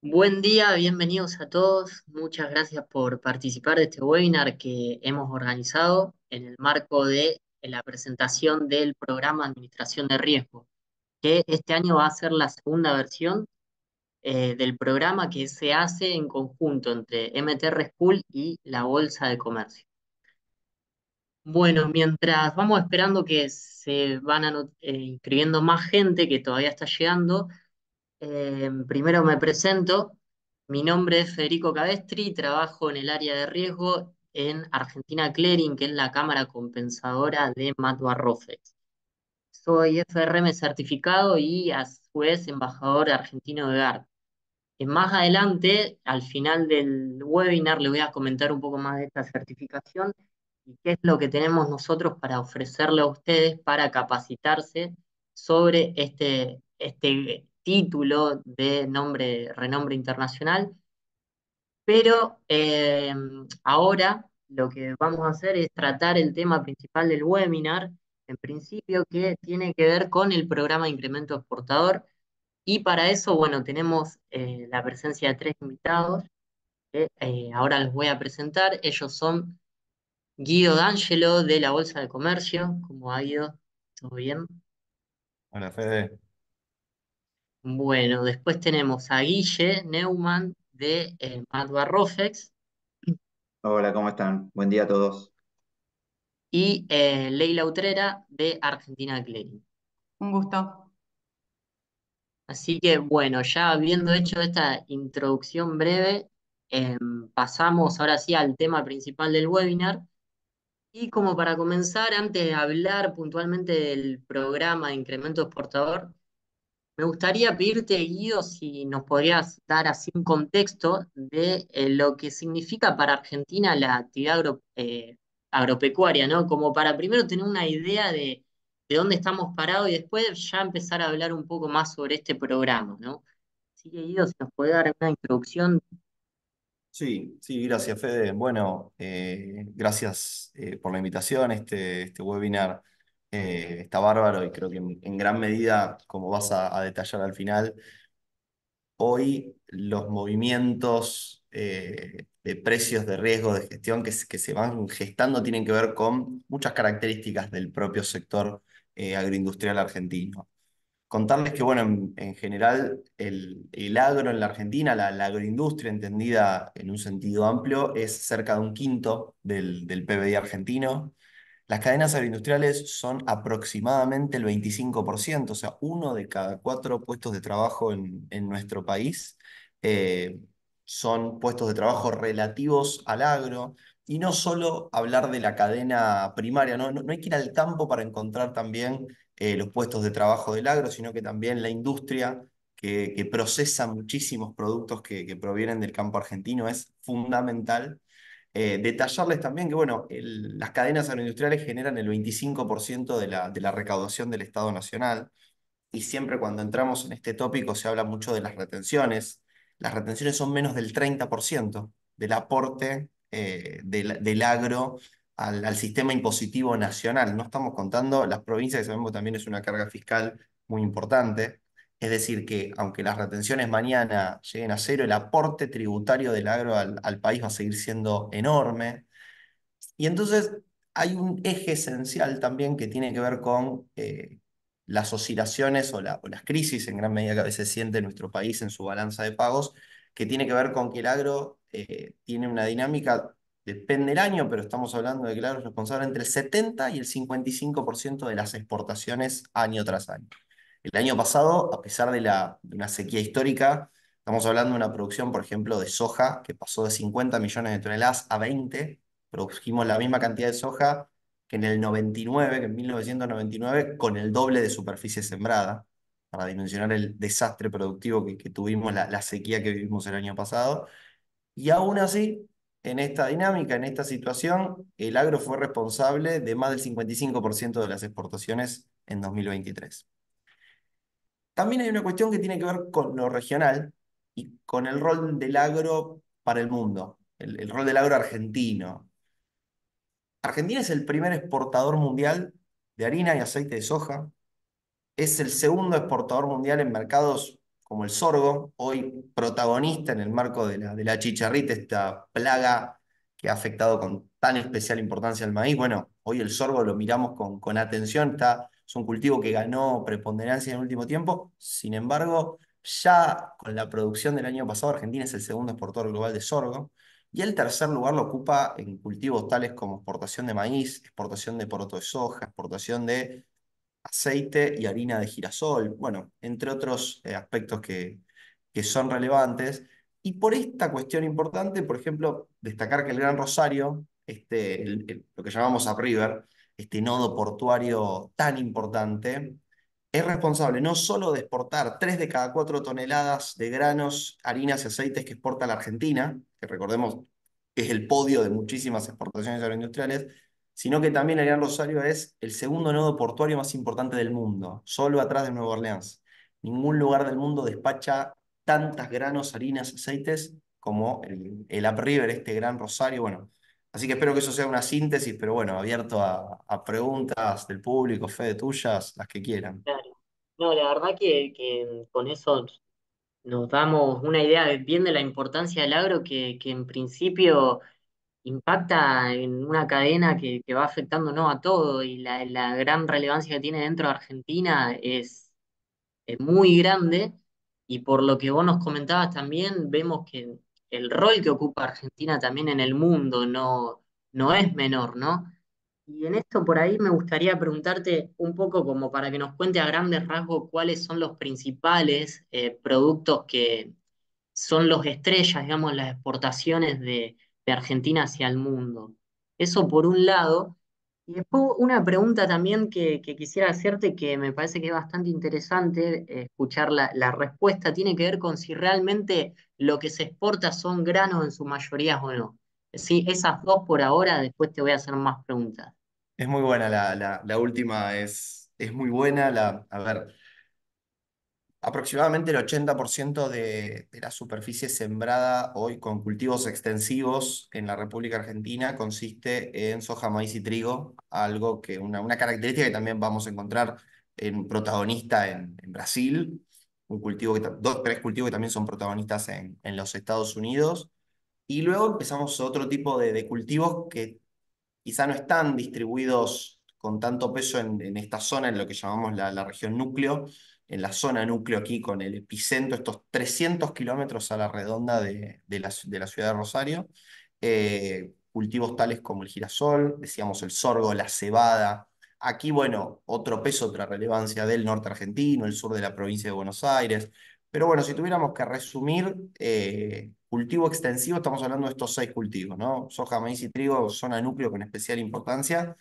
Buen día, bienvenidos a todos. Muchas gracias por participar de este webinar que hemos organizado en el marco de la presentación del programa Administración de Riesgo, que este año va a ser la segunda versión del programa que se hace en conjunto entre MTR School y la Bolsa de Comercio. Bueno, mientras vamos esperando que se van inscribiendo más gente que todavía está llegando. Primero me presento. Mi nombre es Federico Cabestri, trabajo en el área de riesgo en Argentina Clearing, que es la cámara compensadora de Matua Rofex. Soy FRM certificado y a su vez embajador argentino de GARP. Más adelante, al final del webinar, le voy a comentar un poco más de esta certificación y qué es lo que tenemos nosotros para ofrecerle a ustedes para capacitarse sobre este título de renombre internacional. Pero ahora lo que vamos a hacer es tratar el tema principal del webinar, en principio, que tiene que ver con el programa de incremento exportador. Y para eso, bueno, tenemos la presencia de tres invitados que ahora les voy a presentar. Ellos son Guido D'Angelo de la Bolsa de Comercio. ¿Cómo ha ido? ¿Todo bien? Hola Fede. Bueno, después tenemos a Guille Neumann de Madua Rofex Hola, ¿cómo están? Buen día a todos. y Leila Utrera de Argentina Clearing. Un gusto. Así que bueno, ya habiendo hecho esta introducción breve, pasamos ahora sí al tema principal del webinar. Y como para comenzar, antes de hablar puntualmente del programa de incremento exportador, me gustaría pedirte, Guido, si nos podrías dar así un contexto de lo que significa para Argentina la actividad agropecuaria, ¿no? Como para primero tener una idea de dónde estamos parados y después ya empezar a hablar un poco más sobre este programa, ¿no? Así que, Guido, si nos puede dar una introducción. Sí, sí, gracias Fede. Bueno, gracias por la invitación. Este webinar está bárbaro y creo que en gran medida, como vas a detallar al final, hoy los movimientos de precios de riesgo de gestión que se van gestando tienen que ver con muchas características del propio sector agroindustrial argentino. Contarles que, bueno, en general, el agro en la Argentina, la agroindustria entendida en un sentido amplio, es cerca de un quinto del PBI argentino. Las cadenas agroindustriales son aproximadamente el 25%, o sea, uno de cada cuatro puestos de trabajo en nuestro país eh, son puestos de trabajo relativos al agro. Y no solo hablar de la cadena primaria, no hay que ir al campo para encontrar también los puestos de trabajo del agro, sino que también la industria que procesa muchísimos productos que provienen del campo argentino es fundamental. Detallarles también que, bueno, las cadenas agroindustriales generan el 25% de la recaudación del Estado Nacional, y siempre cuando entramos en este tópico se habla mucho de las retenciones. Las retenciones son menos del 30% del aporte del agro al sistema impositivo nacional. No estamos contando las provincias, que sabemos que también es una carga fiscal muy importante. Es decir, que aunque las retenciones mañana lleguen a cero, el aporte tributario del agro al país va a seguir siendo enorme. Y entonces hay un eje esencial también que tiene que ver con las oscilaciones o las crisis en gran medida que a veces siente nuestro país en su balanza de pagos, que tiene que ver con que el agro tiene una dinámica, depende del año, pero estamos hablando de que el agro es responsable entre el 70 y el 55% de las exportaciones año tras año. El año pasado, a pesar de una sequía histórica, estamos hablando de una producción, por ejemplo, de soja que pasó de 50 millones de toneladas a 20. Produjimos la misma cantidad de soja que en el 99, que en 1999, con el doble de superficie sembrada, para dimensionar el desastre productivo que tuvimos, la sequía que vivimos el año pasado. Y aún así, en esta dinámica, en esta situación, el agro fue responsable de más del 55% de las exportaciones en 2023. También hay una cuestión que tiene que ver con lo regional y con el rol del agro para el mundo, el rol del agro argentino. Argentina es el primer exportador mundial de harina y aceite de soja. Es el segundo exportador mundial en mercados como el sorgo, hoy protagonista en el marco de la chicharrita, esta plaga que ha afectado con tan especial importancia al maíz. Bueno, hoy el sorgo lo miramos con atención, es un cultivo que ganó preponderancia en el último tiempo. Sin embargo, ya con la producción del año pasado, Argentina es el segundo exportador global de sorgo. Y el tercer lugar lo ocupa en cultivos tales como exportación de maíz, exportación de poroto de soja, exportación de aceite y harina de girasol, bueno, entre otros aspectos que son relevantes. Y por esta cuestión importante, por ejemplo, destacar que el Gran Rosario, lo que llamamos upriver, este nodo portuario tan importante, es responsable no solo de exportar 3 de cada 4 toneladas de granos, harinas y aceites que exporta la Argentina, que recordemos es el podio de muchísimas exportaciones agroindustriales, sino que también el Gran Rosario es el segundo nodo portuario más importante del mundo, solo atrás de Nueva Orleans. Ningún lugar del mundo despacha tantas granos, harinas, aceites como el upriver, este Gran Rosario. Bueno, así que espero que eso sea una síntesis, pero bueno, abierto a preguntas del público, Fede, tuyas, las que quieran. Claro. No, la verdad que con eso nos damos una idea bien de la importancia del agro que en principio impacta en una cadena que va afectando, ¿no?, a todo, y la gran relevancia que tiene dentro de Argentina es muy grande, y por lo que vos nos comentabas también, vemos que el rol que ocupa Argentina también en el mundo no es menor, ¿no? Y en esto por ahí me gustaría preguntarte un poco como para que nos cuente a grandes rasgos cuáles son los principales productos que son los estrellas, digamos, las exportaciones de Argentina hacia el mundo. Eso por un lado. Y después una pregunta también que quisiera hacerte, que me parece que es bastante interesante escuchar la respuesta, tiene que ver con si realmente lo que se exporta son granos en su mayoría o no. Sí, esas dos por ahora, después te voy a hacer más preguntas. Es muy buena la última, es muy buena. A ver, aproximadamente el 80% de la superficie sembrada hoy con cultivos extensivos en la República Argentina consiste en soja, maíz y trigo, algo que una característica que también vamos a encontrar en protagonista en Brasil, un cultivo dos, tres cultivos que también son protagonistas en los Estados Unidos. Y luego empezamos otro tipo de cultivos que quizá no están distribuidos con tanto peso en esta zona, en lo que llamamos la región núcleo, en la zona núcleo aquí con el epicentro, estos 300 kilómetros a la redonda de la ciudad de Rosario. Cultivos tales como el girasol, decíamos el sorgo, la cebada. Aquí, bueno, otro peso, otra relevancia del norte argentino, el sur de la provincia de Buenos Aires. Pero bueno, si tuviéramos que resumir, cultivo extensivo, estamos hablando de estos 6 cultivos, ¿no? Soja, maíz y trigo, zona núcleo con especial importancia.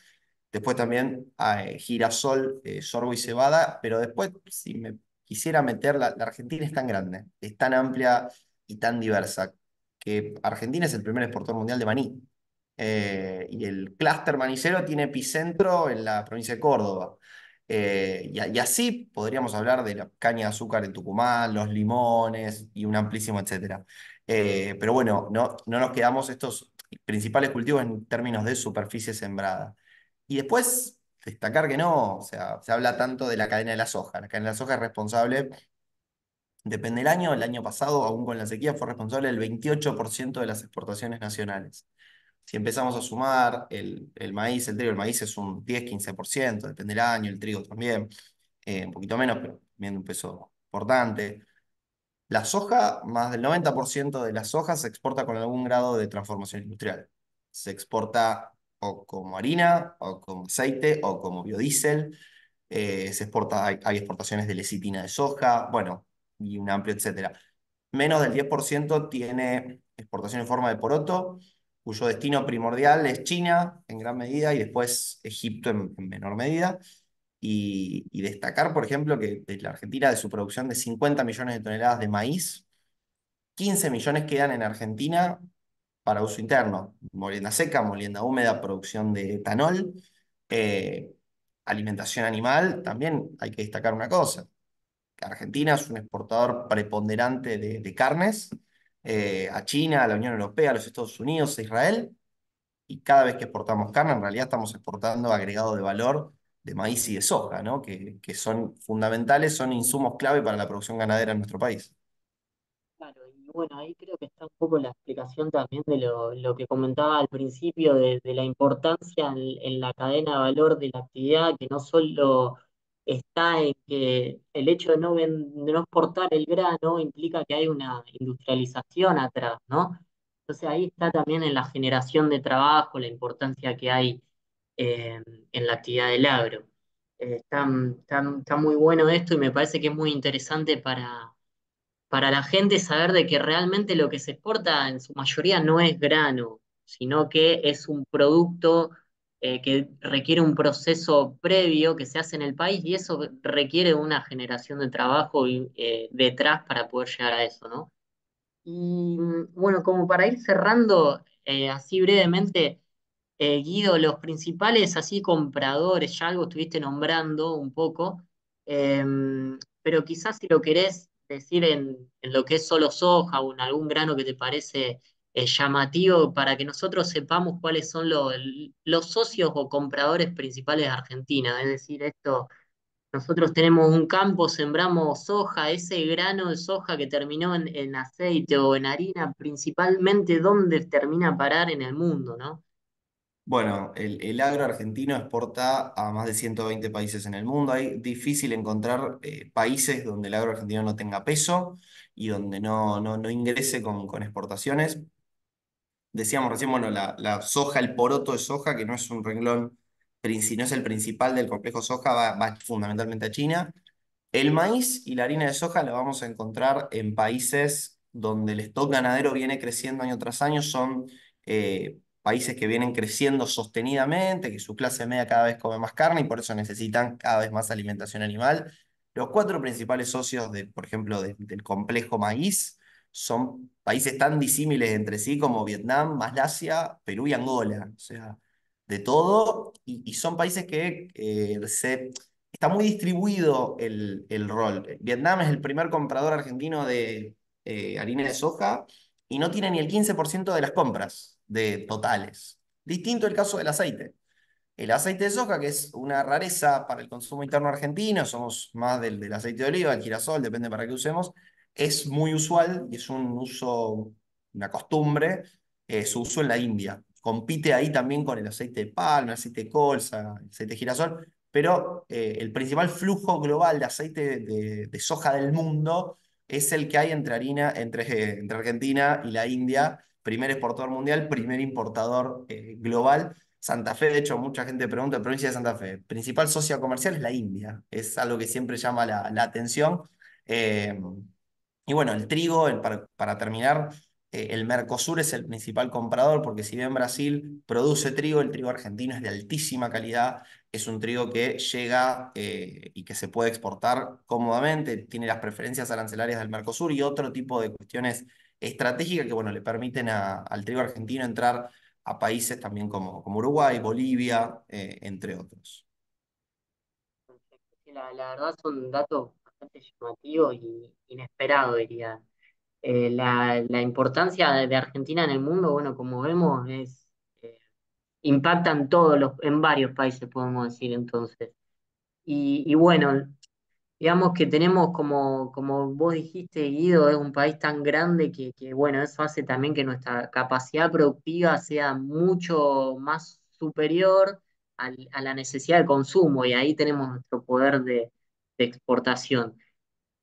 Después también girasol, sorgo y cebada. Pero después, si me quisiera meter, la Argentina es tan grande, es tan amplia y tan diversa, que Argentina es el primer exportador mundial de maní. Y el clúster manicero tiene epicentro en la provincia de Córdoba. Y así podríamos hablar de la caña de azúcar en Tucumán, los limones y un amplísimo etcétera. Pero bueno, no nos quedamos estos principales cultivos en términos de superficie sembrada. Y después, destacar que no, o sea, se habla tanto de la cadena de la soja. La cadena de la soja es responsable, depende del año, el año pasado, aún con la sequía, fue responsable del 28% de las exportaciones nacionales. Si empezamos a sumar el maíz, el maíz es un 10-15%, depende del año, el trigo también, un poquito menos, pero también un peso importante. La soja, más del 90% de la soja se exporta con algún grado de transformación industrial. Se exporta o como harina, o como aceite, o como biodiesel. Se exporta, hay exportaciones de lecitina de soja, bueno, y un amplio etcétera. Menos del 10% tiene exportación en forma de poroto, cuyo destino primordial es China en gran medida y después Egipto en menor medida. Y destacar, por ejemplo, que de la Argentina, de su producción de 50 millones de toneladas de maíz, 15 millones quedan en Argentina para uso interno. Molienda seca, molienda húmeda, producción de etanol, eh, alimentación animal. También hay que destacar una cosa: que Argentina es un exportador preponderante de carnes a China, a la Unión Europea, a los Estados Unidos, a Israel. Y cada vez que exportamos carne, en realidad estamos exportando agregado de valor de maíz y de soja, ¿no? Que son fundamentales, son insumos clave para la producción ganadera en nuestro país. Claro, y bueno, ahí creo que está un poco la explicación también de lo que comentaba al principio, de la importancia en la cadena de valor de la actividad, que no solo está en que el hecho de no exportar el grano implica que hay una industrialización atrás, ¿no? Entonces ahí está también en la generación de trabajo, la importancia que hay en la actividad del agro. Está muy bueno esto y me parece que es muy interesante para la gente saber de que realmente lo que se exporta en su mayoría no es grano, sino que es un producto que requiere un proceso previo que se hace en el país y eso requiere una generación de trabajo detrás para poder llegar a eso, ¿no? Y bueno, como para ir cerrando así brevemente, Guido, los principales así compradores, ya algo estuviste nombrando un poco, eh, pero quizás si lo querés decir en lo que es solo soja o en algún grano que te parece llamativo para que nosotros sepamos cuáles son los socios o compradores principales de Argentina. Es decir, esto, nosotros tenemos un campo, sembramos soja, ese grano de soja que terminó en aceite o en harina, principalmente, ¿dónde termina a parar en el mundo, no? Bueno, el agro argentino exporta a más de 120 países en el mundo. Hay difícil encontrar países donde el agro argentino no tenga peso y donde no ingrese con exportaciones. Decíamos recién, bueno, la soja, el poroto de soja, que no es un renglón, no es el principal del complejo soja, va fundamentalmente a China. El maíz y la harina de soja la vamos a encontrar en países donde el stock ganadero viene creciendo año tras año. Son países que vienen creciendo sostenidamente, que su clase media cada vez come más carne y por eso necesitan cada vez más alimentación animal. Los cuatro principales socios, por ejemplo, del complejo maíz son países tan disímiles entre sí como Vietnam, Malasia, Perú y Angola. O sea, de todo. Y son países que está muy distribuido el rol. Vietnam es el primer comprador argentino de harina de soja y no tiene ni el 15% de las compras de totales. Distinto el caso del aceite. El aceite de soja, que es una rareza para el consumo interno argentino, somos más del aceite de oliva, el girasol, depende para qué usemos, es muy usual y es un uso, una costumbre, su uso en la India. Compite ahí también con el aceite de palma, el aceite de colza, el aceite de girasol, pero el principal flujo global de aceite de soja del mundo es el que hay entre Argentina y la India, primer exportador mundial, primer importador global. Santa Fe, de hecho, mucha gente pregunta, provincia de Santa Fe, principal socia comercial es la India, es algo que siempre llama la atención. Eh, y bueno, el trigo, para terminar, el Mercosur es el principal comprador, porque si bien Brasil produce trigo, el trigo argentino es de altísima calidad, es un trigo que llega y que se puede exportar cómodamente, tiene las preferencias arancelarias del Mercosur y otro tipo de cuestiones estratégicas que bueno, le permiten al trigo argentino entrar a países también como Uruguay, Bolivia, entre otros. Sí, la verdad son datos bastante llamativos y inesperados, diría. La importancia de Argentina en el mundo, bueno, como vemos, eh, impactan en varios países, podemos decir entonces. Y bueno, digamos que tenemos como vos dijiste, Guido, es un país tan grande bueno, eso hace también que nuestra capacidad productiva sea mucho más superior a la necesidad de consumo y ahí tenemos nuestro poder de exportación.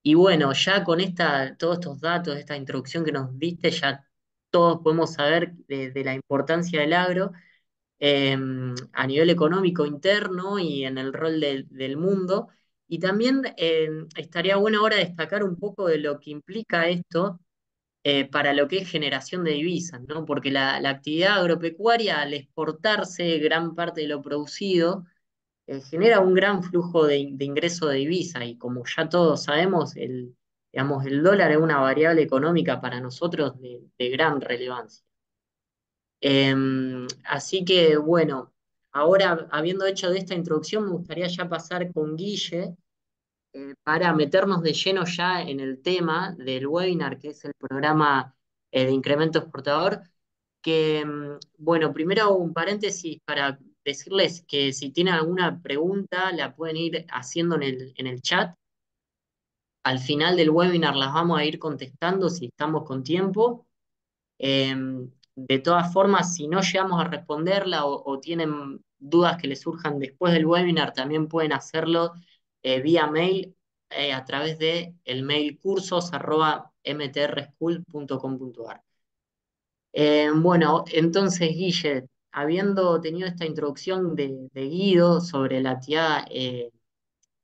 Y bueno, ya con todos estos datos, esta introducción que nos diste, ya todos podemos saber de la importancia del agro eh, a nivel económico interno y en el rol del mundo. Y también estaría bueno ahora destacar un poco de lo que implica esto para lo que es generación de divisas, ¿no? Porque la actividad agropecuaria, al exportarse gran parte de lo producido, genera un gran flujo de ingreso de divisa y como ya todos sabemos, digamos, el dólar es una variable económica para nosotros de gran relevancia. Así que bueno, ahora habiendo hecho de esta introducción, me gustaría ya pasar con Guille para meternos de lleno ya en el tema del webinar, que es el programa de incremento exportador, que, bueno, primero un paréntesis para decirles que si tienen alguna pregunta la pueden ir haciendo en el chat. Al final del webinar las vamos a ir contestando si estamos con tiempo. Eh, de todas formas, si no llegamos a responderla o tienen dudas que les surjan después del webinar, también pueden hacerlo vía mail a través de el mail cursos@mtrschool.com.ar. Bueno, entonces, Guille, habiendo tenido esta introducción de Guido sobre la actividad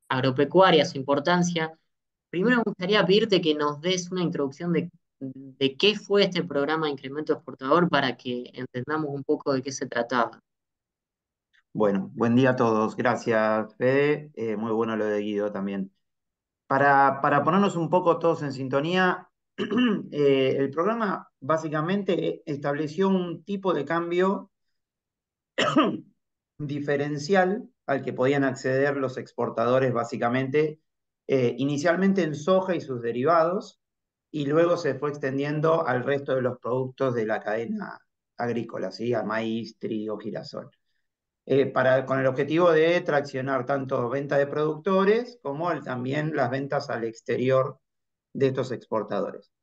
agropecuaria, su importancia, primero me gustaría pedirte que nos des una introducción de qué fue este programa de incremento exportador para que entendamos un poco de qué se trataba. Bueno, buen día a todos. Gracias, Fede. Muy bueno lo de Guido también. Para ponernos un poco todos en sintonía, el programa básicamente estableció un tipo de cambio diferencial al que podían acceder los exportadores básicamente, inicialmente en soja y sus derivados, y luego se fue extendiendo al resto de los productos de la cadena agrícola, ¿sí? A maíz, trigo, girasol. Con el objetivo de traccionar tanto venta de productores como también las ventas al exterior de estos exportadores.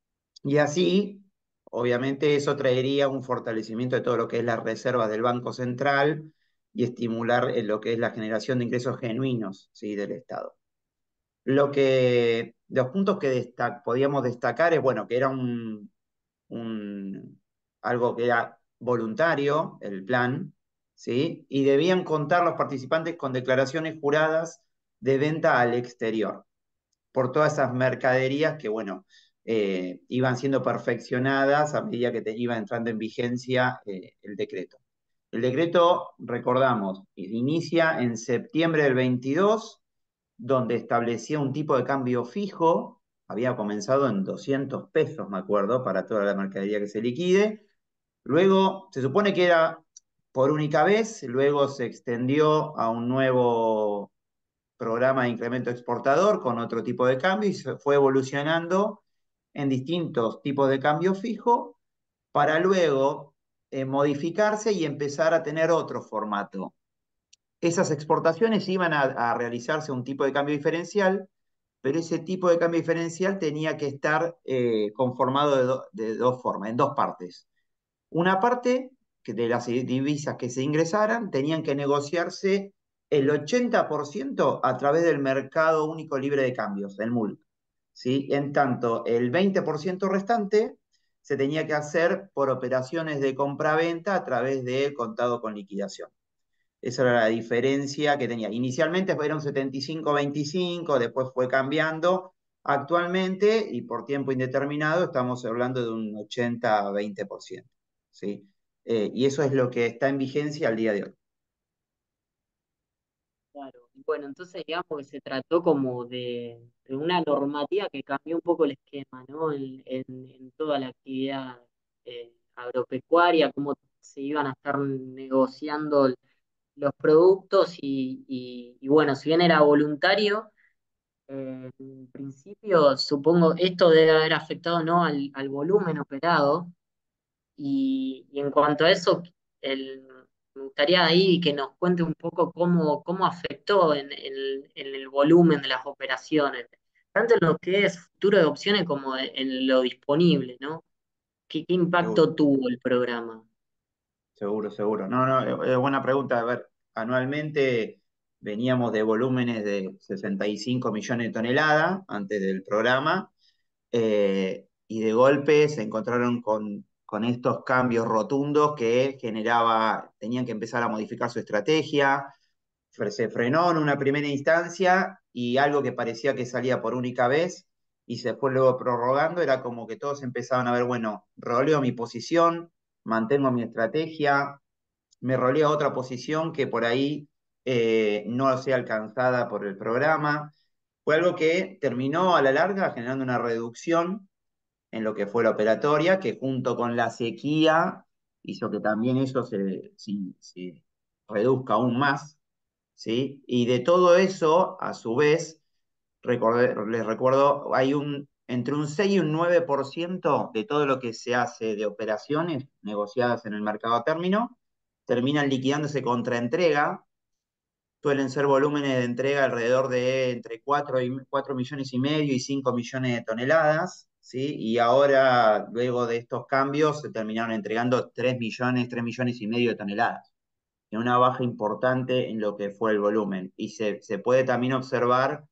Y así, obviamente, eso traería un fortalecimiento de todo lo que es las reservas del Banco Central y estimular lo que es la generación de ingresos genuinos, ¿sí? Del Estado. Los puntos que podíamos destacar es, bueno, que era un, algo que era voluntario, el plan, ¿sí? Y debían contar los participantes con declaraciones juradas de venta al exterior, por todas esas mercaderías que, bueno, iban siendo perfeccionadas a medida que iba entrando en vigencia el decreto. El decreto, recordamos, inicia en septiembre del 22, donde establecía un tipo de cambio fijo, había comenzado en 200 pesos, me acuerdo, para toda la mercadería que se liquide. Luego, se supone que era por única vez, luego se extendió a un nuevo programa de incremento exportador con otro tipo de cambio y se fue evolucionando en distintos tipos de cambio fijo para luego modificarse y empezar a tener otro formato. Esas exportaciones iban a realizarse un tipo de cambio diferencial, pero ese tipo de cambio diferencial tenía que estar conformado de dos formas, en dos partes. Una parte de las divisas que se ingresaran tenían que negociarse el 80% a través del mercado único libre de cambios, el MULC. ¿Sí? En tanto, el 20% restante se tenía que hacer por operaciones de compra-venta a través del contado con liquidación. Esa era la diferencia que tenía. Inicialmente era un 75-25, después fue cambiando. Actualmente, y por tiempo indeterminado, estamos hablando de un 80-20%. ¿Sí? Y eso es lo que está en vigencia al día de hoy. Claro. Bueno, entonces digamos que se trató como de una normativa que cambió un poco el esquema, ¿no? En toda la actividad agropecuaria, cómo se iban a estar negociando los productos y bueno, si bien era voluntario, en principio supongo esto debe haber afectado, ¿no? Al volumen operado y en cuanto a eso, me gustaría ahí que nos cuente un poco cómo afectó en el volumen de las operaciones, tanto en lo que es futuro de opciones como en lo disponible, ¿no? ¿Qué Seguro, impacto tuvo el programa? seguro, seguro. No, no, buena pregunta. A ver, anualmente veníamos de volúmenes de 65 millones de toneladas antes del programa. Y de golpe se encontraron con estos cambios rotundos que tenían que empezar a modificar su estrategia, se frenó en una primera instancia y algo que parecía que salía por única vez y se fue luego prorrogando, era como que todos empezaban a ver, bueno, roleo mi posición, mantengo mi estrategia, me roleo a otra posición que por ahí no sea alcanzada por el programa. Fue algo que terminó a la larga generando una reducción en lo que fue la operatoria, que junto con la sequía hizo que también eso se reduzca aún más, ¿sí? Y de todo eso, a su vez, les recuerdo, hay entre un 6 y un 9% de todo lo que se hace de operaciones negociadas en el mercado a término, terminan liquidándose contra entrega. Suelen ser volúmenes de entrega alrededor de entre 4 millones y medio y 5 millones de toneladas, ¿sí? Y ahora, luego de estos cambios, se terminaron entregando 3 millones y medio de toneladas, en una baja importante en lo que fue el volumen. Y se puede también observar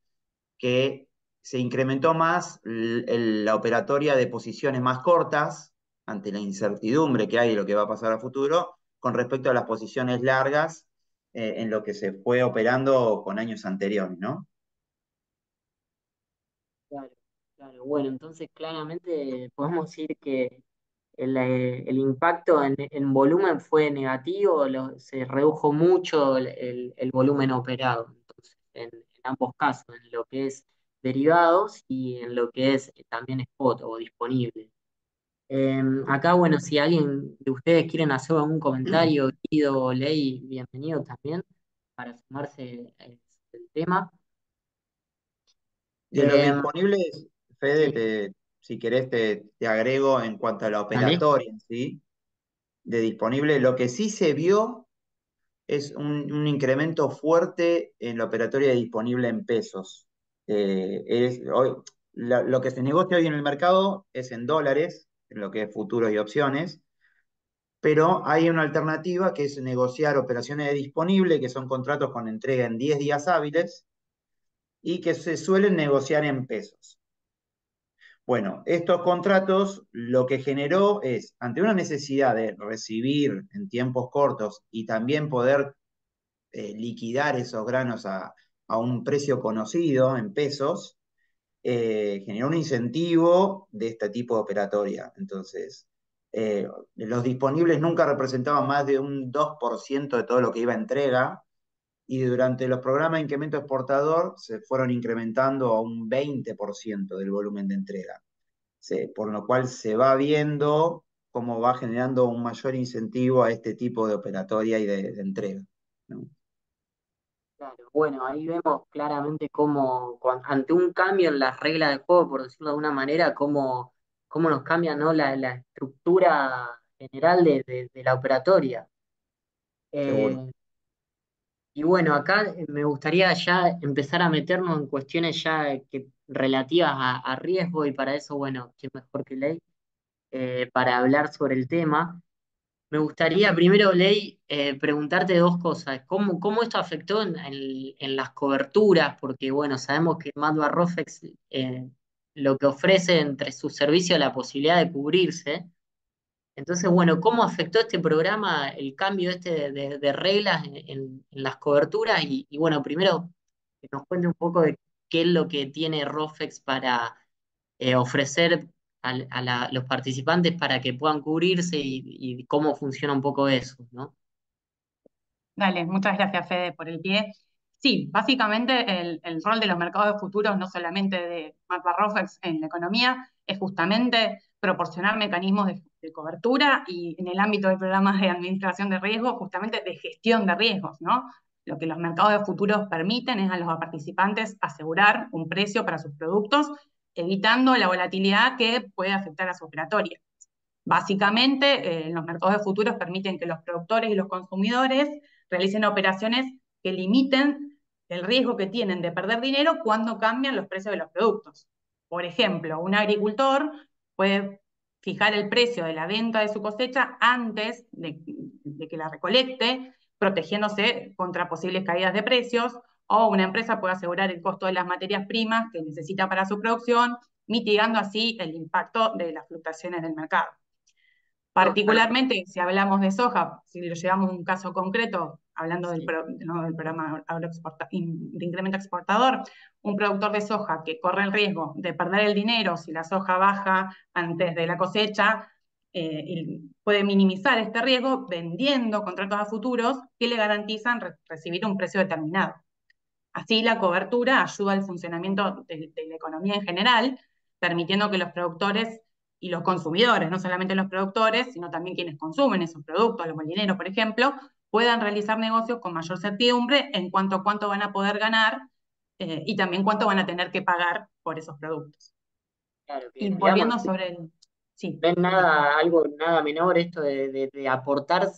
que se incrementó más la operatoria de posiciones más cortas ante la incertidumbre que hay de lo que va a pasar a futuro con respecto a las posiciones largas en lo que se fue operando con años anteriores, ¿no? Claro, claro. Bueno, entonces claramente podemos decir que el impacto en volumen fue negativo, se redujo mucho el volumen operado, entonces, en ambos casos, en lo que es derivados y en lo que es también spot o disponible. Acá, bueno, si alguien de ustedes quieren hacer algún comentario, Guido o Ley, bienvenido también para sumarse al tema. De los Em, disponibles, Fede, sí, si querés te agrego en cuanto a la dale. operatoria, ¿sí? De disponible, lo que sí se vio es un incremento fuerte en la operatoria disponible en pesos. Hoy, lo que se negocia hoy en el mercado es en dólares, en lo que es futuros y opciones, pero hay una alternativa que es negociar operaciones de disponible, que son contratos con entrega en 10 días hábiles y que se suelen negociar en pesos. Bueno, estos contratos lo que generó es, ante una necesidad de recibir en tiempos cortos y también poder liquidar esos granos a un precio conocido en pesos, generó un incentivo de este tipo de operatoria. Entonces, los disponibles nunca representaban más de un 2% de todo lo que iba a entrega, y durante los programas de incremento exportador se fueron incrementando a un 20% del volumen de entrega. Por lo cual se va viendo cómo va generando un mayor incentivo a este tipo de operatoria y de entrega, ¿no? Claro, bueno, ahí vemos claramente cómo, ante un cambio en las reglas del juego, por decirlo de alguna manera, cómo nos cambia, ¿no? la estructura general de la operatoria. Seguro. Eh, y bueno, acá me gustaría ya empezar a meternos en cuestiones ya relativas a riesgo, y para eso, bueno, qué mejor que Ley, para hablar sobre el tema. Me gustaría primero, Ley, preguntarte dos cosas. ¿Cómo esto afectó en las coberturas? Porque, bueno, sabemos que Matt Barrofex lo que ofrece entre sus servicios la posibilidad de cubrirse. Entonces, bueno, ¿cómo afectó este programa el cambio este de reglas en las coberturas? Y, bueno, primero que nos cuente un poco de qué es lo que tiene Rofex para ofrecer los participantes para que puedan cubrirse y cómo funciona un poco eso, ¿no? Dale, muchas gracias, Fede, por el pie. Sí, básicamente el rol de los mercados de futuros, no solamente de Matt Barrofex en la economía, es justamente proporcionar mecanismos de cobertura y en el ámbito de programas de administración de riesgos, justamente de gestión de riesgos, ¿no? Lo que los mercados de futuros permiten es a los participantes asegurar un precio para sus productos, evitando la volatilidad que puede afectar a su operatoria. Básicamente, los mercados de futuros permiten que los productores y los consumidores realicen operaciones que limiten el riesgo que tienen de perder dinero cuando cambian los precios de los productos. Por ejemplo, un agricultor puede fijar el precio de la venta de su cosecha antes de que la recolecte, protegiéndose contra posibles caídas de precios, o una empresa puede asegurar el costo de las materias primas que necesita para su producción, mitigando así el impacto de las fluctuaciones del mercado. No, claro, Particularmente, si hablamos de soja, si lo llevamos a un caso concreto, hablando sí, ¿no? del programa de incremento exportador, un productor de soja que corre el riesgo de perder el dinero si la soja baja antes de la cosecha, y puede minimizar este riesgo vendiendo contratos a futuros que le garantizan recibir un precio determinado. Así, la cobertura ayuda al funcionamiento de la economía en general, permitiendo que los productores y los consumidores, no solamente los productores, sino también quienes consumen esos productos, los molineros, por ejemplo, puedan realizar negocios con mayor certidumbre en cuanto a cuánto van a poder ganar, y también cuánto van a tener que pagar por esos productos. claro, que Y digamos, volviendo sobre el... Sí, ven sí, sí. algo nada menor esto de aportar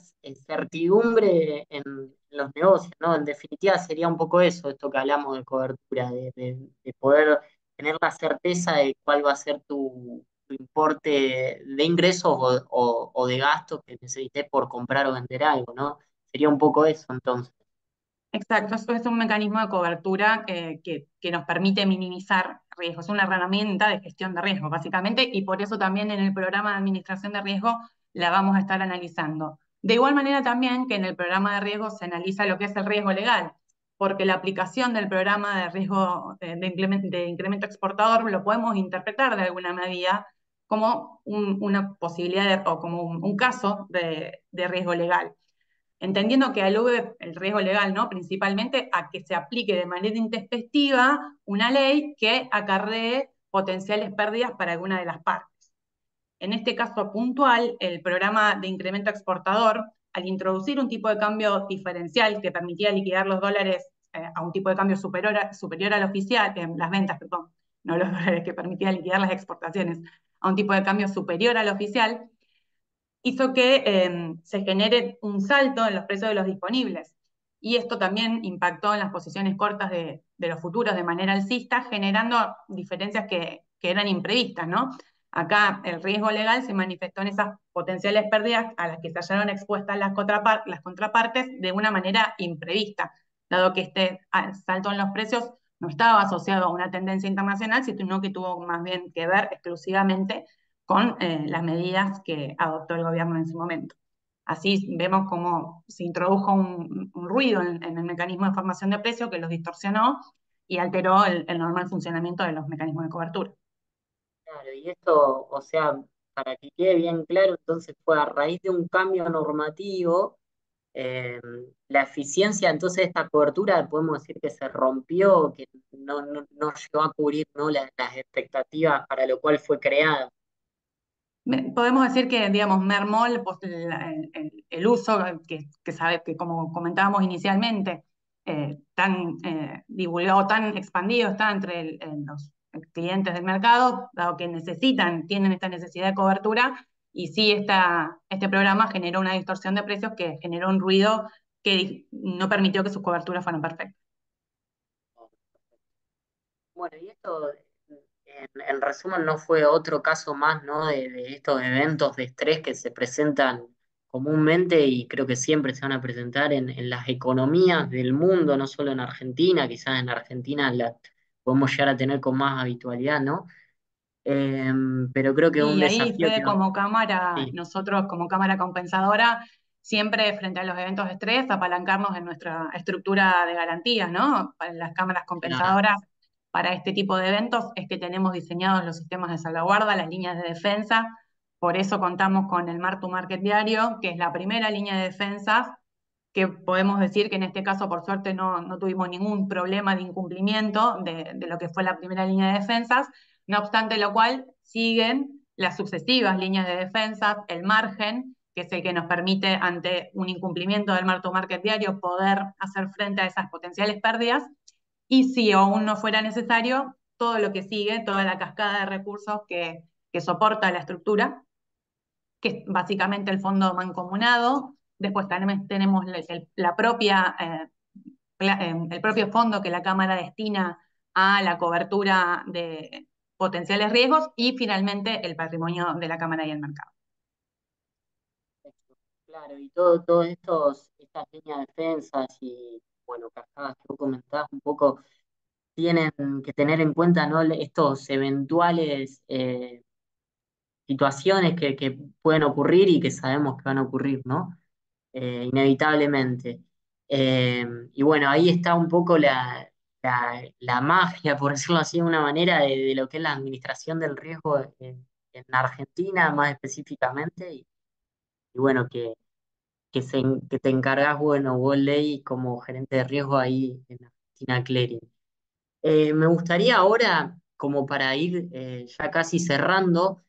certidumbre en los negocios, ¿no? En definitiva sería un poco eso, esto que hablamos de cobertura, de poder tener la certeza de cuál va a ser tu importe de ingresos o de gastos que necesites por comprar o vender algo, ¿no? Sería un poco eso entonces. Exacto, eso es un mecanismo de cobertura que nos permite minimizar riesgos, es una herramienta de gestión de riesgos, básicamente, y por eso también en el programa de administración de riesgo la vamos a estar analizando. De igual manera también que en el programa de riesgo se analiza lo que es el riesgo legal, porque la aplicación del programa de riesgo de incremento exportador lo podemos interpretar de alguna medida como una posibilidad o como un caso de riesgo legal entendiendo que alude el riesgo legal, ¿no? Principalmente a que se aplique de manera intempestiva una ley que acarree potenciales pérdidas para alguna de las partes. En este caso puntual, el programa de incremento exportador, al introducir un tipo de cambio diferencial que permitía liquidar los dólares a un tipo de cambio superior al oficial, las ventas, perdón, no los dólares, que permitía liquidar las exportaciones, a un tipo de cambio superior al oficial, hizo que se genere un salto en los precios de los disponibles. Y esto también impactó en las posiciones cortas de los futuros de manera alcista, generando diferencias que eran imprevistas, ¿no? Acá el riesgo legal se manifestó en esas potenciales pérdidas a las que se hallaron expuestas las contrapartes de una manera imprevista, dado que este salto en los precios no estaba asociado a una tendencia internacional, sino que tuvo más bien que ver exclusivamente con las medidas que adoptó el gobierno en ese momento. Así vemos cómo se introdujo un ruido en el mecanismo de formación de precios que los distorsionó y alteró el normal funcionamiento de los mecanismos de cobertura. Claro, y esto, o sea, para que quede bien claro, entonces fue a raíz de un cambio normativo, eh, la eficiencia entonces de esta cobertura podemos decir que se rompió, que no llegó a cubrir, ¿no? Las expectativas para lo cual fue creada. Podemos decir que, digamos, mermó el uso que como comentábamos inicialmente, tan divulgado, tan expandido está entre los clientes del mercado, dado que tienen esta necesidad de cobertura, y sí este programa generó una distorsión de precios que generó un ruido que no permitió que sus coberturas fueran perfectas. Bueno, y esto, en resumen, no fue otro caso más, ¿no? De estos eventos de estrés que se presentan comúnmente y creo que siempre se van a presentar en las economías del mundo, no solo en Argentina, quizás en Argentina la podemos llegar a tener con más habitualidad, ¿no? Eh, pero creo que es un Y ahí, desafío Fede, como cámara, sí, nosotros como cámara compensadora, siempre frente a los eventos de estrés, apalancarnos en nuestra estructura de garantías, ¿no? Para las cámaras claro, compensadoras, para este tipo de eventos, es que tenemos diseñados los sistemas de salvaguarda, las líneas de defensa, por eso contamos con el Mark to Market diario, que es la primera línea de defensas, que podemos decir que en este caso, por suerte, no tuvimos ningún problema de incumplimiento de lo que fue la primera línea de defensas, no obstante lo cual siguen las sucesivas líneas de defensas, el margen, que es el que nos permite ante un incumplimiento del mark to market diario poder hacer frente a esas potenciales pérdidas, y si aún no fuera necesario, todo lo que sigue, toda la cascada de recursos que soporta la estructura, que es básicamente el fondo mancomunado. Después también tenemos el propio fondo que la Cámara destina a la cobertura de potenciales riesgos y finalmente el patrimonio de la Cámara y el mercado. claro, y todos estas líneas de defensas y, bueno, cascadas que vos comentabas un poco tienen que tener en cuenta, ¿no? Estos eventuales situaciones que pueden ocurrir y que sabemos que van a ocurrir, ¿no? Inevitablemente. Y bueno, ahí está un poco la magia, por decirlo así de una manera, de lo que es la administración del riesgo en Argentina, más específicamente, y bueno, que te encargas, bueno, vos, Ley, como gerente de riesgo ahí en Argentina Clearing. Me gustaría ahora, como para ir ya casi cerrando,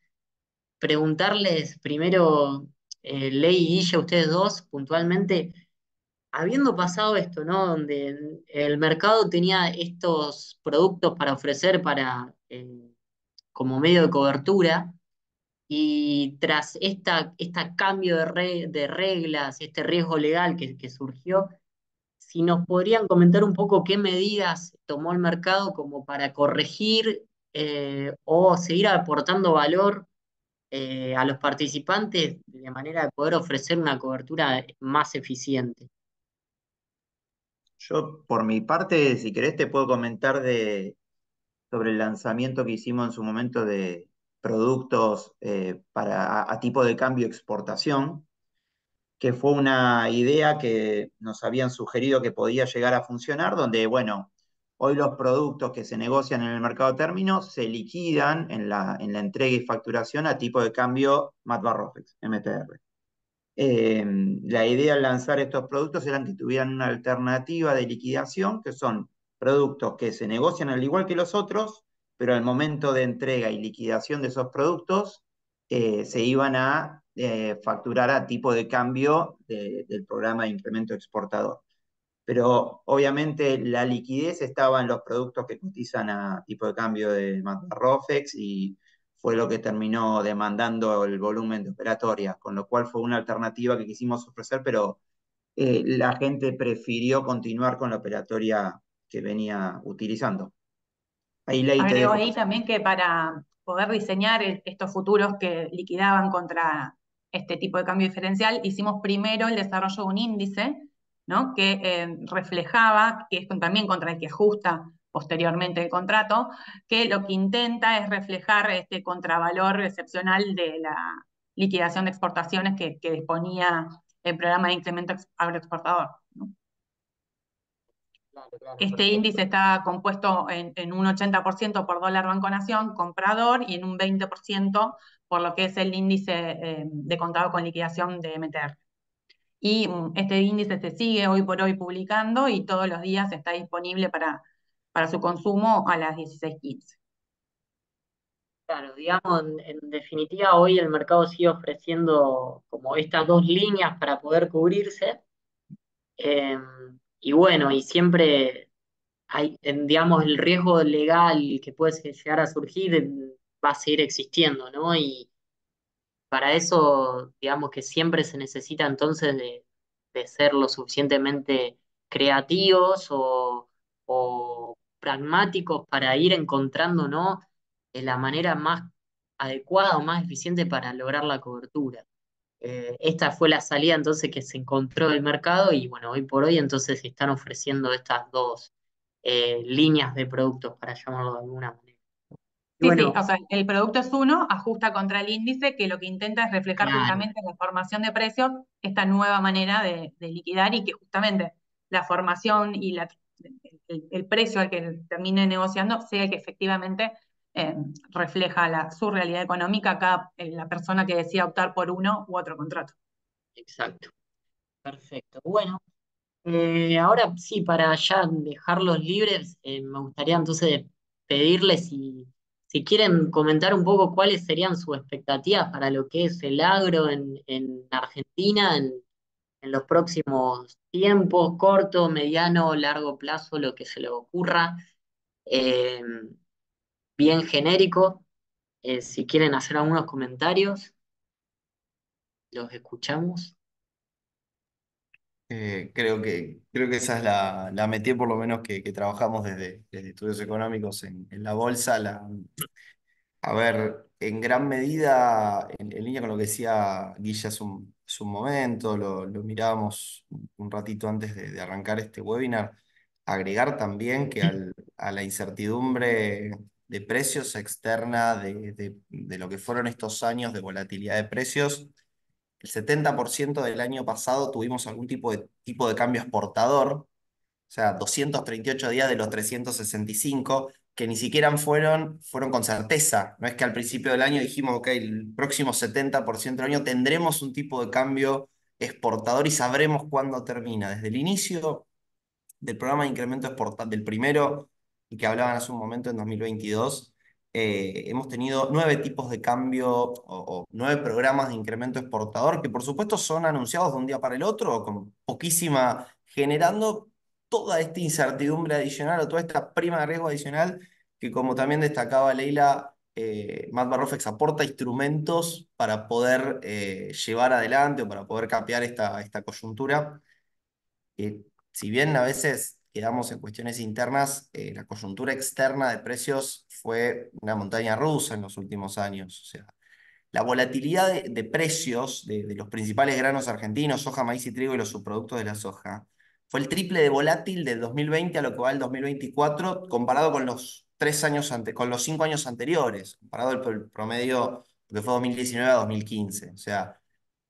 preguntarles primero, Ley y Guille, ustedes dos, puntualmente, habiendo pasado esto, ¿no? Donde el mercado tenía estos productos para ofrecer como medio de cobertura, Y tras esta cambio de reglas, este riesgo legal que surgió, si nos podrían comentar un poco qué medidas tomó el mercado como para corregir o seguir aportando valor a los participantes de manera de poder ofrecer una cobertura más eficiente. Yo, por mi parte, si querés, te puedo comentar sobre el lanzamiento que hicimos en su momento de productos a tipo de cambio exportación, que fue una idea que nos habían sugerido que podía llegar a funcionar, donde, bueno, hoy los productos que se negocian en el mercado término se liquidan en la entrega y facturación a tipo de cambio MATBA-ROFEX, MTR. La idea al lanzar estos productos era que tuvieran una alternativa de liquidación, que son productos que se negocian al igual que los otros, pero al momento de entrega y liquidación de esos productos se iban a facturar a tipo de cambio del programa de incremento exportador. Pero obviamente la liquidez estaba en los productos que cotizan a tipo de cambio de ROFEX y fue lo que terminó demandando el volumen de operatoria, con lo cual fue una alternativa que quisimos ofrecer, pero la gente prefirió continuar con la operatoria que venía utilizando. Ahí, Ley, te Agrego dejo. ahí también que para poder diseñar estos futuros que liquidaban contra este tipo de cambio diferencial, hicimos primero el desarrollo de un índice, ¿no? Que reflejaba, que es también contra el que ajusta posteriormente el contrato, que lo que intenta es reflejar este contravalor excepcional de la liquidación de exportaciones que disponía el programa de incremento agroexportador, ¿no? Claro, claro, Este perfecto. índice está compuesto en un 80% por dólar Banco Nación, comprador, y en un 20% por lo que es el índice de contado con liquidación de MTR. Y este índice se sigue hoy por hoy publicando y todos los días está disponible para su consumo a las 16:15. Claro, digamos, en definitiva, hoy el mercado sigue ofreciendo como estas dos líneas para poder cubrirse. eh, y bueno, y siempre hay, digamos, el riesgo legal que puede llegar a surgir va a seguir existiendo, ¿no? Y para eso, digamos que siempre se necesita entonces de ser lo suficientemente creativos o pragmáticos para ir encontrando, ¿no? La manera más adecuada o más eficiente para lograr la cobertura. Esta fue la salida entonces que se encontró el mercado y bueno, hoy por hoy entonces se están ofreciendo estas dos líneas de productos, para llamarlo de alguna manera. Y Sí, sí, bueno, o sea, el producto es uno, ajusta contra el índice, que lo que intenta es reflejar claro, justamente en la formación de precios esta nueva manera de liquidar y que justamente la formación y el precio al que termine negociando sea el que efectivamente eh, refleja su realidad económica la persona que decida optar por uno u otro contrato. exacto, perfecto. Bueno. Ahora sí, para ya dejarlos libres, me gustaría entonces pedirles si quieren comentar un poco cuáles serían sus expectativas para lo que es el agro en Argentina en los próximos tiempos, corto, mediano, largo plazo, lo que se les ocurra, eh, bien genérico. Si quieren hacer algunos comentarios, los escuchamos. Creo que esa es la metí por lo menos que trabajamos desde estudios económicos en la bolsa. A ver, en gran medida, en línea con lo que decía Guilla hace un momento, lo mirábamos un ratito antes de arrancar este webinar, agregar también que a la incertidumbre de precios externa de lo que fueron estos años de volatilidad de precios, el 70% del año pasado tuvimos algún tipo de cambio exportador, o sea, 238 días de los 365 que ni siquiera fueron con certeza. No es que al principio del año dijimos, ok, el próximo 70% del año tendremos un tipo de cambio exportador y sabremos cuándo termina. Desde el inicio del programa de incremento exportador, del primero, y que hablaban hace un momento en 2022, hemos tenido 9 tipos de cambio o 9 programas de incremento exportador, que por supuesto son anunciados de un día para el otro, con poquísima, generando toda esta incertidumbre adicional o toda esta prima de riesgo adicional, que como también destacaba Leila, Matt Barrofex aporta instrumentos para poder llevar adelante o para poder capear esta coyuntura. Si bien a veces quedamos en cuestiones internas, la coyuntura externa de precios fue una montaña rusa en los últimos años. O sea, la volatilidad de precios de los principales granos argentinos, soja, maíz y trigo y los subproductos de la soja, fue el triple de volátil del 2020 a lo que va el 2024, comparado con los 3 años con los 5 años anteriores, comparado el promedio que fue 2019 a 2015. O sea,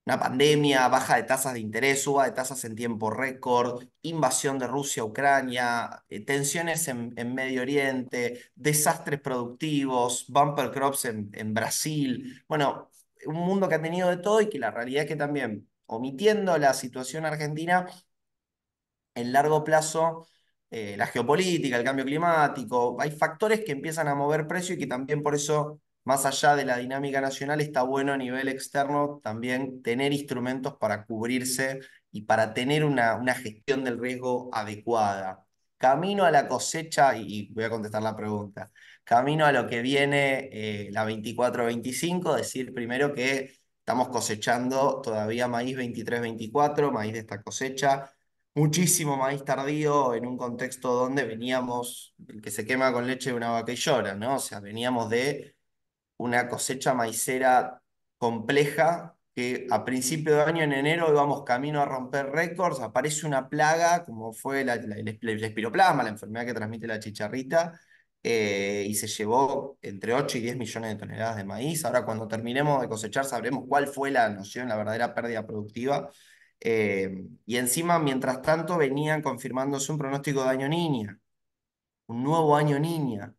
una pandemia, baja de tasas de interés, suba de tasas en tiempo récord, invasión de Rusia a Ucrania, tensiones en Medio Oriente, desastres productivos, bumper crops en Brasil. Bueno, un mundo que ha tenido de todo y que la realidad es que también, omitiendo la situación argentina, en largo plazo, la geopolítica, el cambio climático, hay factores que empiezan a mover precio y que también por eso, más allá de la dinámica nacional, está bueno a nivel externo también tener instrumentos para cubrirse y para tener una gestión del riesgo adecuada. Camino a la cosecha, y voy a contestar la pregunta, camino a lo que viene la 24-25, decir primero que estamos cosechando todavía maíz 23-24, maíz de esta cosecha, muchísimo maíz tardío en un contexto donde veníamos, el que se quema con leche de una vaca y llora, ¿no? O sea, veníamos de una cosecha maicera compleja que a principio de año, en enero, íbamos camino a romper récords, aparece una plaga, como fue el espiroplasma, la enfermedad que transmite la chicharrita, y se llevó entre 8 y 10 millones de toneladas de maíz. Ahora, cuando terminemos de cosechar, sabremos cuál fue la noción, la verdadera pérdida productiva. Y encima, mientras tanto, venían confirmándose un pronóstico de año niña, un nuevo año niña.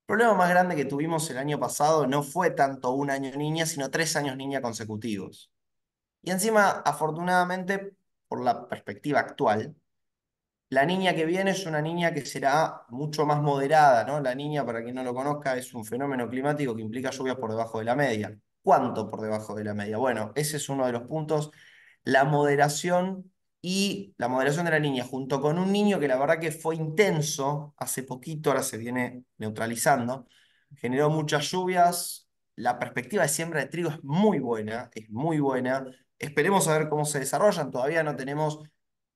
El problema más grande que tuvimos el año pasado no fue tanto un año niña, sino 3 años niña consecutivos. Y encima, afortunadamente, por la perspectiva actual, la niña que viene es una niña que será mucho más moderada, ¿no? La niña, para quien no lo conozca, es un fenómeno climático que implica lluvias por debajo de la media. ¿Cuánto por debajo de la media? Bueno, ese es uno de los puntos. La moderación y la moderación de la niña, junto con un niño que la verdad que fue intenso hace poquito, ahora se viene neutralizando, generó muchas lluvias. La perspectiva de siembra de trigo es muy buena, es muy buena. Esperemos a ver cómo se desarrollan. Todavía no tenemos,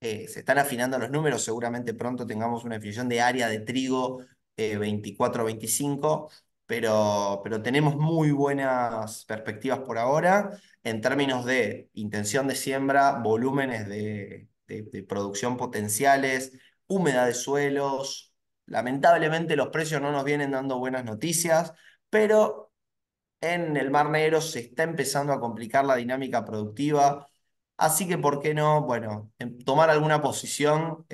se están afinando los números, seguramente pronto tengamos una definición de área de trigo 24-25, pero tenemos muy buenas perspectivas por ahora en términos de intención de siembra, volúmenes de producción potenciales, humedad de suelos. Lamentablemente los precios no nos vienen dando buenas noticias, pero en el Mar Negro se está empezando a complicar la dinámica productiva. Así que, ¿por qué no? Bueno, tomar alguna posición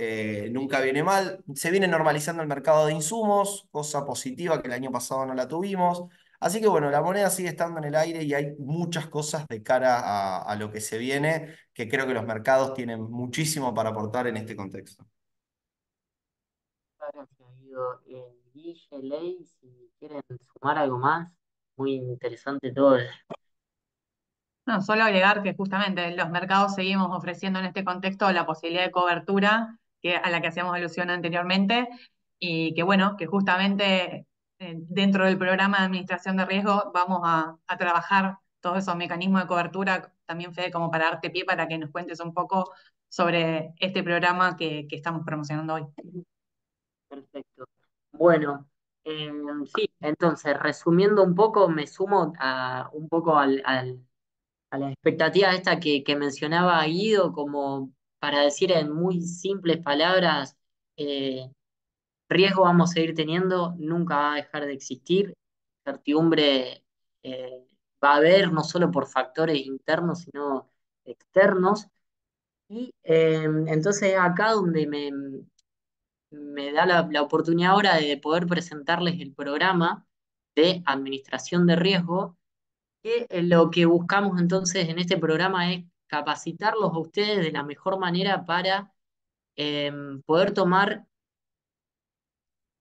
nunca viene mal. Se viene normalizando el mercado de insumos, cosa positiva que el año pasado no la tuvimos. Así que, bueno, la moneda sigue estando en el aire y hay muchas cosas de cara a lo que se viene, que creo que los mercados tienen muchísimo para aportar en este contexto. Muchas gracias, Guido. Guille, Ley, si quieren sumar algo más, muy interesante todo. No, solo agregar que justamente los mercados seguimos ofreciendo en este contexto la posibilidad de cobertura a la que hacíamos alusión anteriormente y que bueno, que justamente dentro del programa de administración de riesgo vamos a trabajar todos esos mecanismos de cobertura, también Fede, como para darte pie para que nos cuentes un poco sobre este programa que estamos promocionando hoy. Perfecto. Bueno, sí, entonces, resumiendo un poco, me sumo un poco a la expectativa esta que mencionaba Guido, como para decir en muy simples palabras, eh, riesgo vamos a seguir teniendo, nunca va a dejar de existir, incertidumbre va a haber no solo por factores internos, sino externos. Y entonces acá donde me da la oportunidad ahora de poder presentarles el programa de administración de riesgo, que lo que buscamos entonces en este programa es capacitarlos a ustedes de la mejor manera para poder tomar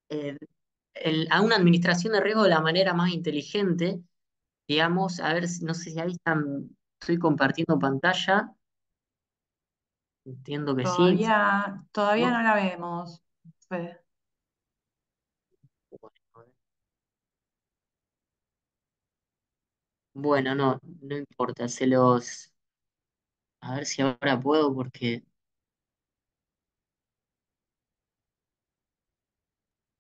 eh, a una administración de riesgo de la manera más inteligente, digamos, a ver, no sé si ahí estoy compartiendo pantalla, entiendo que sí. Todavía no ¿No? la vemos, Fede. Bueno, Bueno, no, no importa, se los... A ver si ahora puedo porque...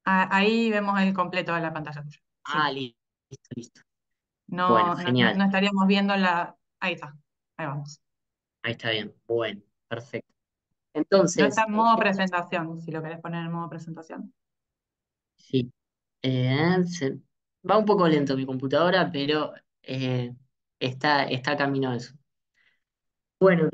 Ahí vemos el completo de la pantalla tuya. Ah, Sí. listo, listo. Bueno, No, no, genial. no estaríamos viendo la. Ahí está. Ahí vamos. Ahí está bien. Bueno, perfecto. No está Entonces, en modo presentación, si lo querés poner en modo presentación. sí, va un poco lento mi computadora, pero está camino a eso. Bueno,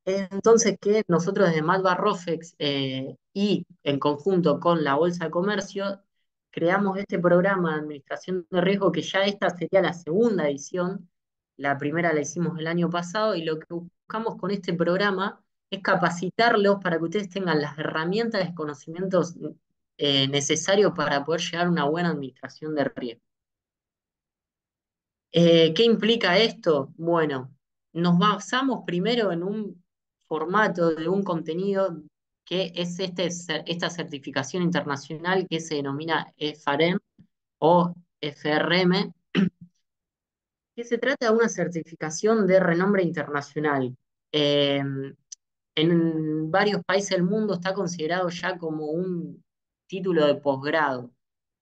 entonces que nosotros desde Malva Rofex y en conjunto con la Bolsa de Comercio creamos este programa de administración de riesgo que ya esta sería la segunda edición, la primera la hicimos el año pasado y lo que buscamos con este programa es capacitarlos para que ustedes tengan las herramientas y conocimientos necesarios para poder llegar a una buena administración de riesgo. ¿Qué implica esto? Bueno, nos basamos primero en un formato de un contenido que es esta certificación internacional que se denomina FRM o FRM, que se trata de una certificación de renombre internacional. Eh, en varios países del mundo está considerado ya como un título de posgrado.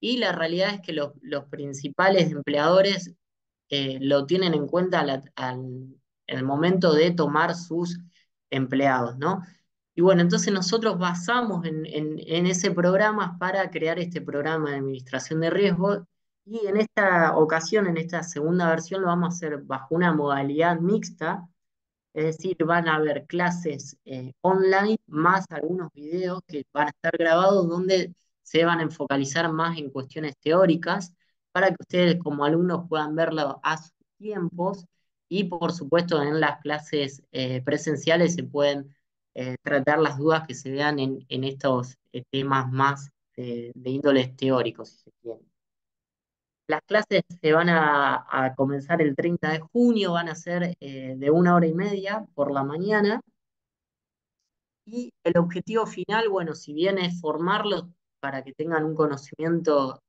Y la realidad es que los principales empleadores lo tienen en cuenta en el momento de tomar sus empleados, ¿no? Y bueno, entonces nosotros basamos en ese programa para crear este programa de administración de riesgo y en esta ocasión, en esta segunda versión, lo vamos a hacer bajo una modalidad mixta, es decir, van a haber clases online más algunos videos que van a estar grabados donde se van a focalizar más en cuestiones teóricas para que ustedes como alumnos puedan verlo a sus tiempos y por supuesto en las clases presenciales se pueden tratar las dudas que se vean en estos temas más de índoles teóricos, si se quiere. Las clases se van a comenzar el 30 de junio, van a ser de 1 hora y media por la mañana. Y el objetivo final, bueno, si bien es formarlos para que tengan un conocimiento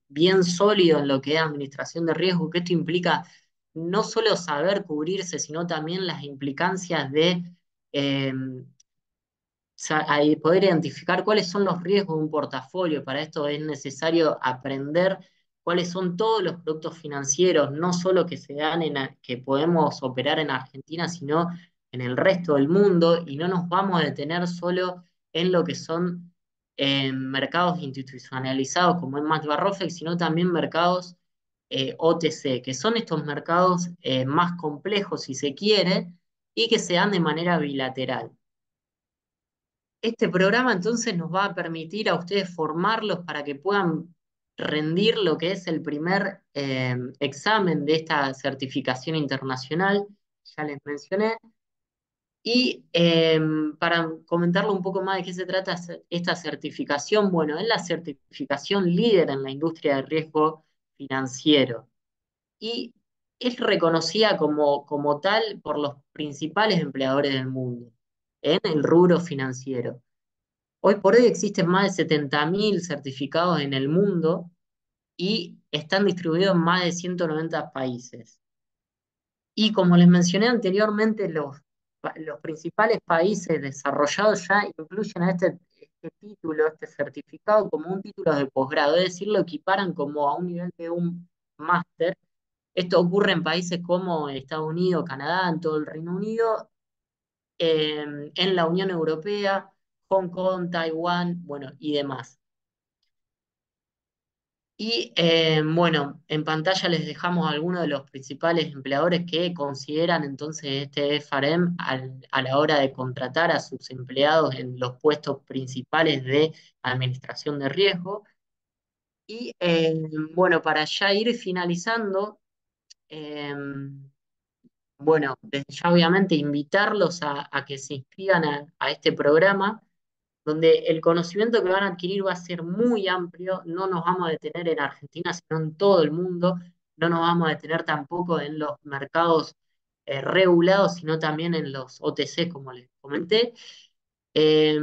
bien sólido en lo que es administración de riesgo, que esto implica no solo saber cubrirse, sino también las implicancias de eh, poder identificar cuáles son los riesgos de un portafolio. Para esto es necesario aprender cuáles son todos los productos financieros, no solo que se dan que podemos operar en Argentina, sino en el resto del mundo, y no nos vamos a detener solo en lo que son mercados institucionalizados como es Max Barrofex, sino también mercados OTC, que son estos mercados más complejos, si se quiere, y que se dan de manera bilateral. Este programa entonces nos va a permitir a ustedes formarlos para que puedan rendir lo que es el primer examen de esta certificación internacional, ya les mencioné. Y para comentarle un poco más de qué se trata esta certificación, bueno, es la certificación líder en la industria de riesgo financiero y es reconocida como tal por los principales empleadores del mundo en el rubro financiero. Hoy por hoy existen más de 70.000 certificados en el mundo y están distribuidos en más de 190 países. Y como les mencioné anteriormente, los principales países desarrollados ya incluyen a este título, este certificado, como un título de posgrado, es decir, lo equiparan como a un nivel de un máster. Esto ocurre en países como Estados Unidos, Canadá, en todo el Reino Unido, en la Unión Europea, Hong Kong, Taiwán, bueno, y demás. Y bueno, en pantalla les dejamos algunos de los principales empleadores que consideran entonces este FRM a la hora de contratar a sus empleados en los puestos principales de administración de riesgo. Y bueno, para ya ir finalizando, eh, bueno, desde ya obviamente invitarlos a que se inscriban a este programa donde el conocimiento que van a adquirir va a ser muy amplio, no nos vamos a detener en Argentina, sino en todo el mundo, no nos vamos a detener tampoco en los mercados regulados, sino también en los OTC, como les comenté. Eh,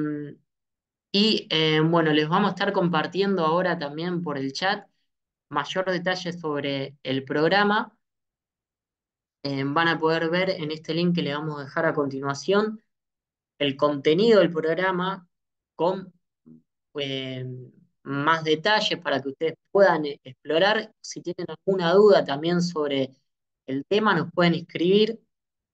bueno, les vamos a estar compartiendo ahora también por el chat mayor detalle sobre el programa van a poder ver en este link que le vamos a dejar a continuación el contenido del programa con eh, más detalles para que ustedes puedan explorar. Si tienen alguna duda también sobre el tema, nos pueden escribir.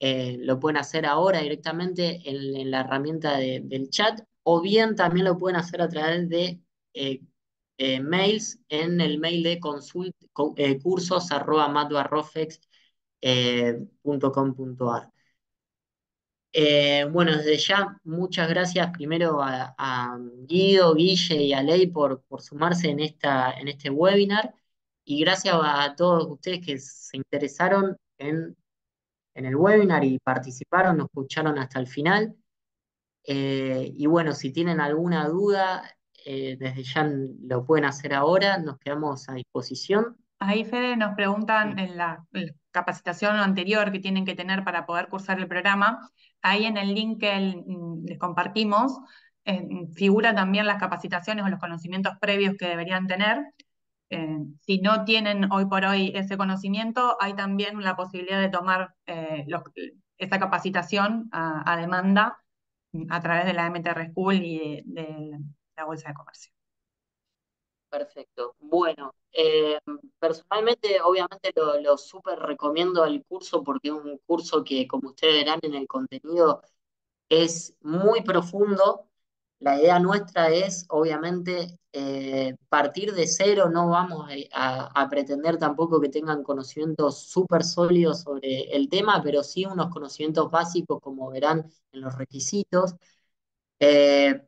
Lo pueden hacer ahora directamente en la herramienta del chat, o bien también lo pueden hacer a través de eh, mails en el mail de cursos@matbarrofex.com.ar. Bueno, desde ya, muchas gracias primero a Guido, Guille y a Ley por sumarse en este webinar, y gracias a todos ustedes que se interesaron en el webinar y participaron, nos escucharon hasta el final. Y bueno, si tienen alguna duda, desde ya lo pueden hacer ahora, nos quedamos a disposición. Ahí, Fede, nos preguntan Sí. en la capacitación anterior que tienen que tener para poder cursar el programa. Ahí en el link que les compartimos, figuran también las capacitaciones o los conocimientos previos que deberían tener. Si no tienen hoy por hoy ese conocimiento, hay también la posibilidad de tomar esa capacitación a demanda a través de la MTR School y de la Bolsa de Comercio. Perfecto. Bueno, personalmente, obviamente lo súper recomiendo el curso porque es un curso que, como ustedes verán en el contenido, es muy profundo. La idea nuestra es, obviamente, partir de cero. No vamos a pretender tampoco que tengan conocimientos súper sólidos sobre el tema, pero sí unos conocimientos básicos, como verán en los requisitos. Eh,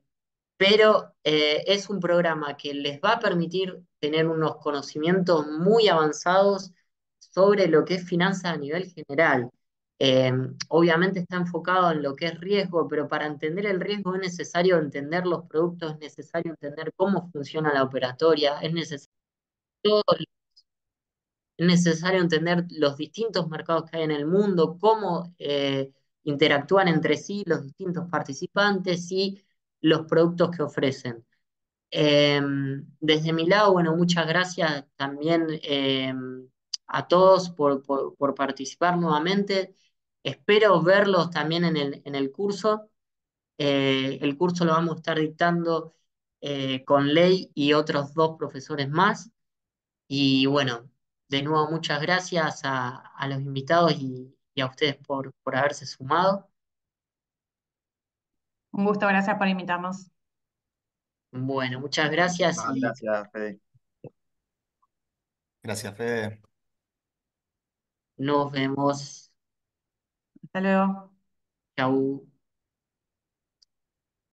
pero es un programa que les va a permitir tener unos conocimientos muy avanzados sobre lo que es finanzas a nivel general. Eh, Obviamente está enfocado en lo que es riesgo, pero para entender el riesgo es necesario entender los productos, es necesario entender cómo funciona la operatoria, es necesario entender los distintos mercados que hay en el mundo, cómo interactúan entre sí los distintos participantes y los productos que ofrecen. Desde mi lado, bueno, muchas gracias también a todos por participar nuevamente. Espero verlos también en el curso. El curso lo vamos a estar dictando con Ley y otros dos profesores más. Y bueno, de nuevo muchas gracias a los invitados y a ustedes por haberse sumado. Un gusto, gracias por invitarnos. Bueno, muchas gracias Ah, y gracias, Fede. Gracias, Fede. nos vemos. Hasta luego. Chau.